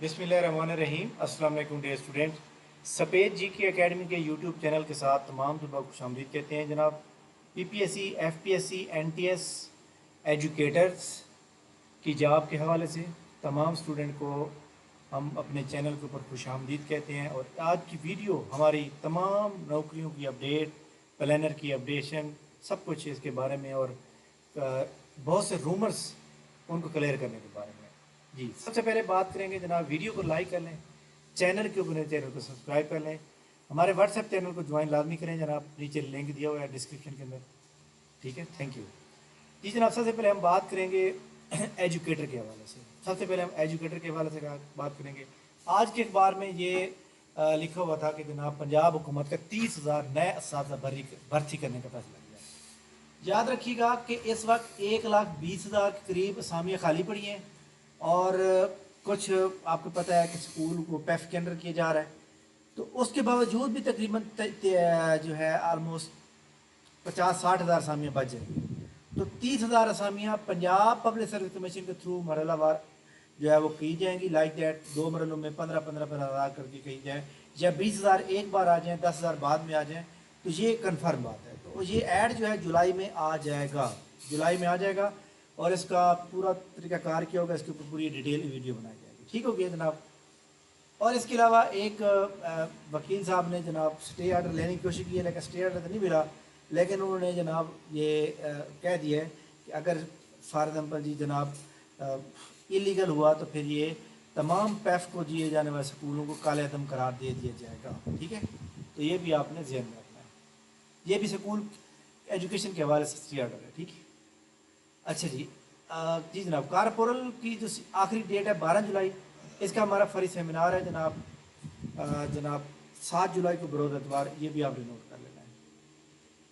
बिस्मिल्लाहिर्रहमानिर्रहीम। अस्सलाम वालेकुम डियर स्टूडेंट। सफ़ेद जी की एकेडमी के यूट्यूब चैनल के साथ तमाम तलबा को खुशामदीद कहते हैं जनाब। पीपीएससी, एफपीएससी, एनटीएस एजुकेटर्स की जॉब के हवाले से तमाम स्टूडेंट को हम अपने चैनल के ऊपर खुशामदीद कहते हैं। और आज की वीडियो हमारी तमाम नौकरियों की अपडेट, प्लानर की अपडेशन, सब कुछ इसके बारे में और बहुत से रूमर्स उनको क्लियर करने के बारे में। जी, सबसे पहले बात करेंगे जनाब, वीडियो को लाइक कर लें, चैनल के ऊपर चैनल को सब्सक्राइब कर लें, हमारे व्हाट्सएप चैनल को ज्वाइन लाजमी करें जनाब, नीचे लिंक दिया हुआ है डिस्क्रिप्शन के अंदर। ठीक है, थैंक यू। जी जनाब, सबसे पहले हम बात करेंगे एजुकेटर के हवाले से। सबसे पहले हम एजुकेटर के हवाले से बात करेंगे। आज के अखबार में ये लिखा हुआ था कि जनाब पंजाब हुकूमत का 30,000 नए असातिज़ा भर्ती करने का फैसला लिया। याद रखिएगा कि इस वक्त 1,20,000 के करीब असामियाँ खाली पड़ी हैं और कुछ आपको पता है कि स्कूल को पैफ के अंडर किया जा रहा है। तो उसके बावजूद भी तकरीबन जो है आलमोस्ट 50-60 हज़ार असामियाँ बच जाएंगी। तो 30,000 असामियाँ पंजाब पब्लिक सर्विस कमीशन के थ्रू मरहलावार जो है वो की जाएंगी। लाइक दैट 2 मरलों में 15-15 हज़ार करके की जाए, या 20,000 एक बार आ जाएँ, 10,000 बाद में आ जाएँ, तो ये कन्फर्म बात है। तो ये ऐड जो है जुलाई में आ जाएगा, जुलाई में आ जाएगा और इसका पूरा तरीकाकार क्या होगा, इसके ऊपर पूरी डिटेल वीडियो बनाई जाएगी। ठीक हो गया जनाब। और इसके अलावा एक वकील साहब ने जनाब स्टे आर्डर लेने की कोशिश की है, लेकिन स्टे आर्डर तो नहीं मिला। लेकिन उन्होंने जनाब ये कह दिया है कि अगर फॉर एग्जाम्पल जी जनाब इलीगल हुआ तो फिर ये तमाम पैफ को दिए जाने वाले स्कूलों को काले अदम करार दे दिया जाएगा। ठीक है, तो ये भी आपने ध्यान में रखना है। ये भी स्कूल एजुकेशन के हवाले से स्टे आर्डर है। ठीक है, अच्छा जी। जी जनाब, कारपोरल की जो आखिरी डेट है 12 जुलाई, इसका हमारा फ्री सेमिनार है जनाब। जनाब 7 जुलाई को बरोज़ एतवार, ये भी आपने नोट कर लेना है।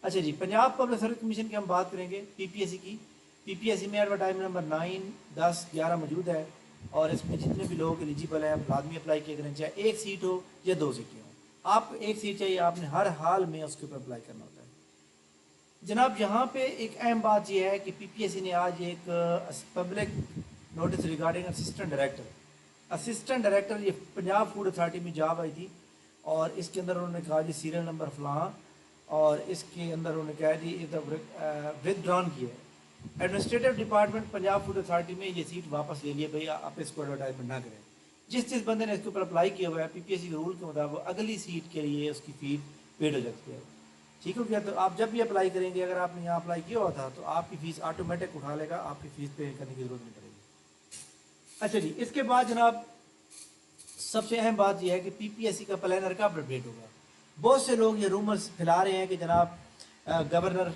अच्छा जी, पंजाब पब्लिक सर्विस कमीशन की हम बात करेंगे पीपीएससी की। पीपीएससी में एडवर्टाइजमेंट नंबर 9, 10, 11 मौजूद है और इसमें जितने भी लोग एलिजिबल हैं लाजमी अप्लाई किए करें, चाहे एक सीट हो या 2 सीटें हों। आप एक सीट चाहिए, आपने हर हाल में उसके ऊपर अप्लाई करना होता है जनाब। यहाँ पे एक अहम बात यह है कि पीपीएससी ने आज एक public notice regarding assistant director ये पंजाब फूड अथॉरिटी में जॉब आई थी और इसके अंदर उन्होंने कहा जी सीरियल नंबर फलां, और इसके अंदर उन्होंने कहा जी विदड्रॉन किया है। Administrative department Punjab food authority में ये सीट वापस ले लिए, भाई आप इसको एडवर्टाइजमेंट ना करें। जिस बंदे ने इसके ऊपर अप्लाई किया हुआ है पीपीएससी के रूल के मुताबिक अगली सीट के लिए उसकी फीस पेड हो जाती है। ठीक हो गया। तो आप जब भी अप्लाई करेंगे, अगर आपने यहाँ अप्लाई किया हुआ था तो आपकी फ़ीस ऑटोमेटिक उठा लेगा, आपकी फ़ीस पे करने की ज़रूरत नहीं पड़ेगी। अच्छा जी, इसके बाद जनाब सबसे अहम बात यह है कि पीपीएससी का प्लानर कब अपडेट होगा। बहुत से लोग ये रूमर्स फैला रहे हैं कि जनाब गवर्नर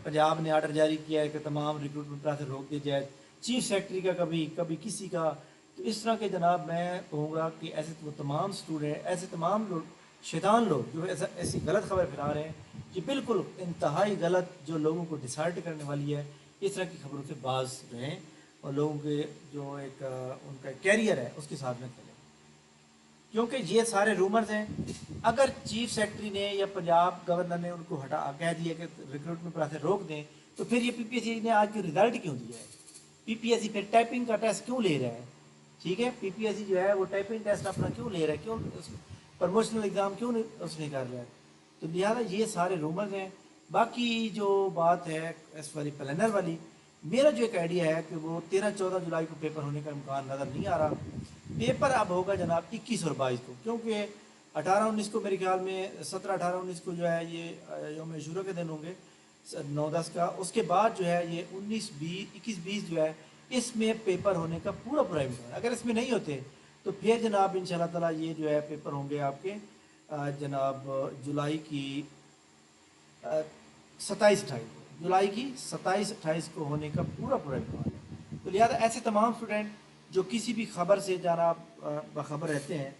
पंजाब ने आर्डर जारी किया है कि तमाम रिक्रूटमेंट प्रोसेस रोक दिया जाए, चीफ सेक्रेटरी का कभी कभी किसी का। तो इस तरह के जनाब मैं कहूँगा कि ऐसे वो तमाम स्टूडेंट, ऐसे तमाम लोग शैतान लोग जो ऐसी गलत खबर फैला रहे हैं, ये बिल्कुल इंतहाई गलत, जो लोगों को डिसर्ट करने वाली है। इस तरह की खबरों से बाज रहें और लोगों के जो एक उनका कैरियर है उसके साथ में चलें, क्योंकि ये सारे रूमर्स हैं। अगर चीफ सेक्रेटरी ने या पंजाब गवर्नर ने उनको हटा कह दिया कि रिक्रूटमेंट प्रोसेस रोक दें, तो फिर ये पीपीएससी ने आज के रिजल्ट क्यों दिया है? पीपीएससी फिर टाइपिंग का टेस्ट क्यों ले रहा है? ठीक है, पीपीएससी जो है वो टाइपिंग टेस्ट अपना क्यों ले रहा है, क्यों प्रमोशनल एग्ज़ाम क्यों नहीं उसने कर रहा है? तो लिहाजा ये सारे रूमर्स हैं। बाकी जो बात है इस वाली प्लानर वाली, मेरा जो एक आइडिया है कि वो 13-14 जुलाई को पेपर होने का इम्कान नज़र नहीं आ रहा। पेपर अब होगा जनाब 21 और 22 को, क्योंकि 18-19 को मेरे ख्याल में 17-18-19 को जो है ये यौम शुरू के दिन होंगे 9-10 का। उसके बाद जो है ये 19-20 21-20 जो है इसमें पेपर होने का पूरा इम्कान। अगर इसमें नहीं होते तो फिर जनाब इंशाल्लाह ताला ये जो है पेपर होंगे आपके जनाब जुलाई की 27-28 को, जुलाई की 27-28 को होने का पूरा इम्कान है। तो लिहाजा ऐसे तमाम स्टूडेंट जो किसी भी खबर से जाना बाखबर रहते हैं,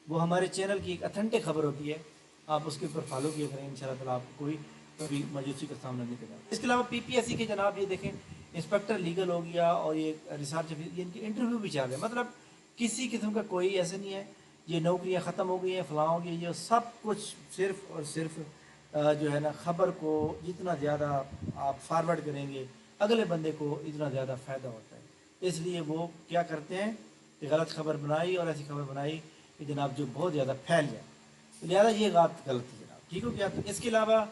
वो हमारे चैनल की एक अथेंटिक खबर होती है, आप उसके ऊपर फॉलो किया करें, इंशाल्लाह ताला आपको कोई कभी मायूसी का सामना नहीं करना। इसके अलावा पीपीएससी के जनाब ये देखें, इंस्पेक्टर लीगल हो गया और ये रिसर्च, ये इनके इंटरव्यू भी चल रहे हैं। मतलब किसी किस्म का कोई ऐसे नहीं है ये नौकरियां ख़त्म हो गई हैं, फलां हो गई, ये सब कुछ सिर्फ और सिर्फ जो है ना खबर को जितना ज़्यादा आप फारवर्ड करेंगे अगले बंदे को इतना ज़्यादा फ़ायदा होता है। इसलिए वो क्या करते हैं کہ غلط خبر بنائی اور ایسی خبر بنائی کہ جناب جو بہت زیادہ پھیل جائے، تو لہٰذا یہ بات غلط ہے جناب، ٹھیک ہو گیا۔ تو اس کے علاوہ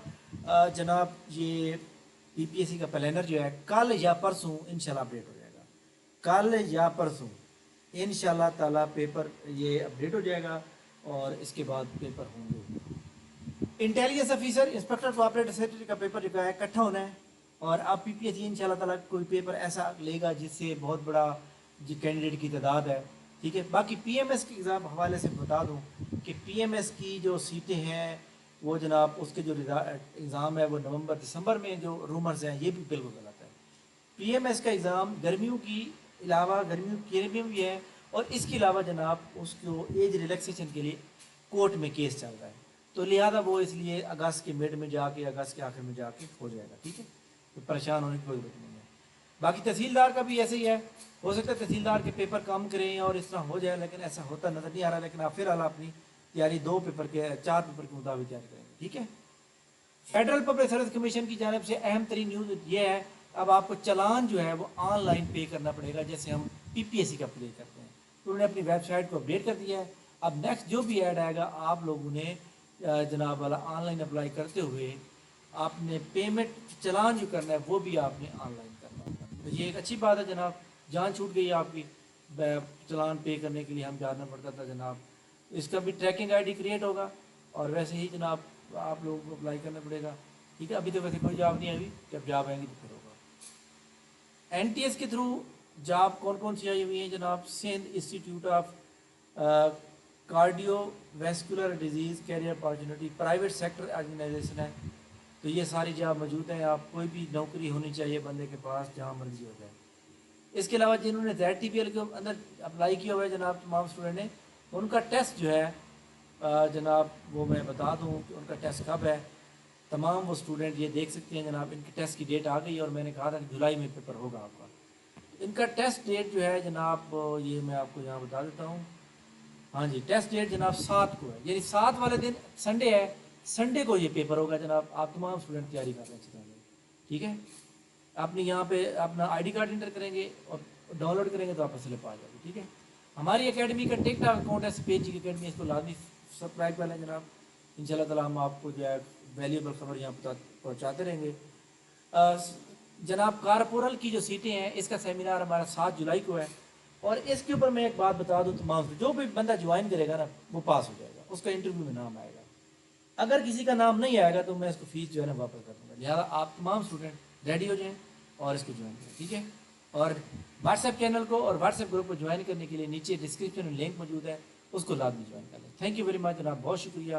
جناب یہ پی پی ایس سی کا پلانر جو ہے کل یا پرسوں انشاءاللہ اپڈیٹ ہو جائے گا، کل یا پرسوں انشاءاللہ تعالیٰ پیپر یہ اپڈیٹ ہو جائے گا اور اس کے بعد پیپر ہوں گے۔ Intelligence officer, inspector cooperative secretary کا پیپر جو ہے اکٹھا ہونا ہے، اور اب پی پی ایس سی انشاءاللہ تعالیٰ کوئی پیپر ایسا لے گا جس سے بہت بڑا جو کینڈیڈیٹ کی تعداد ہے، ٹھیک ہے۔ باقی پی ایم ایس کے ایگزام حوالے سے بتا دوں کہ پی ایم ایس کی جو سیٹیں ہیں وہ جناب اس کے جو ایگزام ہے وہ نومبر دسمبر میں جو رومرز ہیں یہ بھی بالکل غلط ہے۔ پی ایم ایس کا ایگزام گرمیوں کی علاوہ گرمیوں کے میں بھی ہے، اور اس کے علاوہ جناب اس کو ایج ریلیکسیشن کے لیے کورٹ میں کیس چل رہا ہے، تو لہٰذا وہ اس لیے اگست کے مڈ میں جا کے اگست کے آخر میں جا کے ہو جائے گا، ٹھیک ہے، تو پریشان ہونے کی کوئی ضرورت نہیں ہے۔ باقی تحصیلدار کا بھی ایسے ہی ہے، ہو سکتا ہے تحصیلدار کے پیپر کم کریں اور اس طرح ہو جائے، لیکن ایسا ہوتا نظر نہیں آ رہا، لیکن آپ فی الحال اپنی تیاری 4 پیپر کے مطابق تیاری کریں گے، ٹھیک ہے۔ فیڈرل پبلک سروس کمیشن کی جانب سے اہم ترین نیوز یہ ہے، اب آپ کو چلان جو ہے وہ آن لائن پے کرنا پڑے گا، جیسے ہم پی پی ایس سی کا پے کرتے ہیں، تو انہوں نے اپنی ویب سائٹ کو اپڈیٹ کر دیا ہے۔ اب نیکسٹ جو بھی ایڈ آئے گا آپ لوگوں نے جناب والا آن لائن اپلائی کرتے ہوئے آپ نے پیمنٹ چلان جو کرنا ہے وہ بھی آپ نے آن لائن کرنا ہوگا، تو یہ ایک اچھی بات ہے جناب، جان چھوٹ گئی ہے آپ کی، چلان پے کرنے کے لیے ہم جانا پڑتا تھا جناب، اس کا بھی ٹریکنگ آئی ڈی کریٹ ہوگا، اور ویسے ہی جناب آپ لوگوں کو اپلائی کرنا پڑے گا، ٹھیک ہے۔ ابھی تو ویسے کوئی جاب نہیں ہے، ابھی جب جاب آئیں گی تو پھر ہوگا۔ این ٹی ایس کے تھرو جاب کون کون سی آئی ہوئی ہیں جناب؟ Sindh institute of cardiovascular disease career opportunity private sector organization ہے، تو یہ ساری جاب موجود ہیں، آپ کوئی بھی نوکری ہونی چاہیے بندے کے پاس جہاں مرضی ہو جائے۔ اس کے علاوہ جنہوں نے زیڈ ٹی پی ایل کے اندر اپلائی کیا ہوا ہے جناب تمام اسٹوڈنٹ نے، ان کا ٹیسٹ جو ہے جناب وہ میں بتا دوں کہ ان کا ٹیسٹ کب ہے، تمام وہ اسٹوڈنٹ یہ دیکھ سکتے ہیں جناب، ان کی ٹیسٹ کی ڈیٹ آ گئی ہے، اور میں نے کہا تھا کہ جولائی میں پیپر ہوگا آپ کا۔ ان کا ٹیسٹ ڈیٹ جو ہے جناب یہ میں آپ کو یہاں بتا دیتا ہوں، ہاں جی ٹیسٹ ڈیٹ جناب 7 کو ہے، یعنی 7 والے دن سنڈے ہے، سنڈے کو یہ پیپر ہوگا جناب، آپ تمام اسٹوڈنٹ تیاری کر رہے ہیں اچھی طرح سے، ٹھیک ہے۔ اپنے یہاں پہ اپنا آئی ڈی کارڈ انٹر کریں گے اور ڈاؤن لوڈ کریں گے تو آپ کو سلپ آ جائے گی، ٹھیک ہے۔ ہماری اکیڈمی کا ٹک ٹاک اکاؤنٹ ہے سپیج جی کی اکیڈمی، اس کو لازمی سبسکرائب کر لیں جناب، ان شاء اللہ تعالیٰ ہم آپ کو جو ہے ویلیوبل خبر یہاں پہنچاتے رہیں گے۔ جناب کارپورل کی جو سیٹیں ہیں اس کا سیمینار ہمارا 7 جولائی کو ہے، اور اس کے اوپر میں ایک بات بتا دوں تمام سے، جو بھی بندہ جوائن کرے گا نا وہ پاس ہو جائے گا، اس کا انٹرویو میں نام آئے گا، اگر کسی کا نام نہیں آئے گا تو میں اس کو فیس جو ہے نا واپس کر دوں گا، لہٰذا آپ تمام اسٹوڈنٹ ریڈی ہو جائیں اور اس کو جوائن کریں، ٹھیک ہے۔ اور واٹس ایپ چینل کو اور واٹس ایپ گروپ کو جوائن کرنے کے لیے نیچے ڈسکرپشن میں لنک موجود ہے، اس کو لازمی جوائن کر لیں۔ تھینک یو ویری مچ جناب، بہت شکریہ،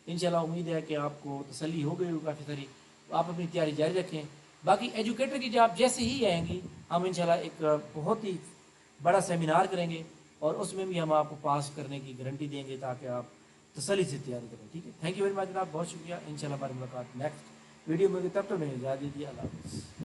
انشاءاللہ امید ہے کہ آپ کو تسلی ہو گئی ہو کافی ساری، آپ اپنی تیاری جاری رکھیں۔ باقی ایجوکیٹر کی جاب جیسے ہی آئیں گی ہم انشاءاللہ ایک بہت ہی بڑا سیمینار کریں گے، اور اس میں بھی ہم آپ کو پاس کرنے کی گارنٹی دیں گے تاکہ آپ تسلی سے تیاری کریں، ٹھیک ہے۔ تھینک یو ویری مچ جناب، بہت شکریہ، انشاءاللہ ہماری ملاقات نیکسٹ ویڈیو میں ہوگی، تب تک نہیں اجازت دیجیے، اللہ حافظ۔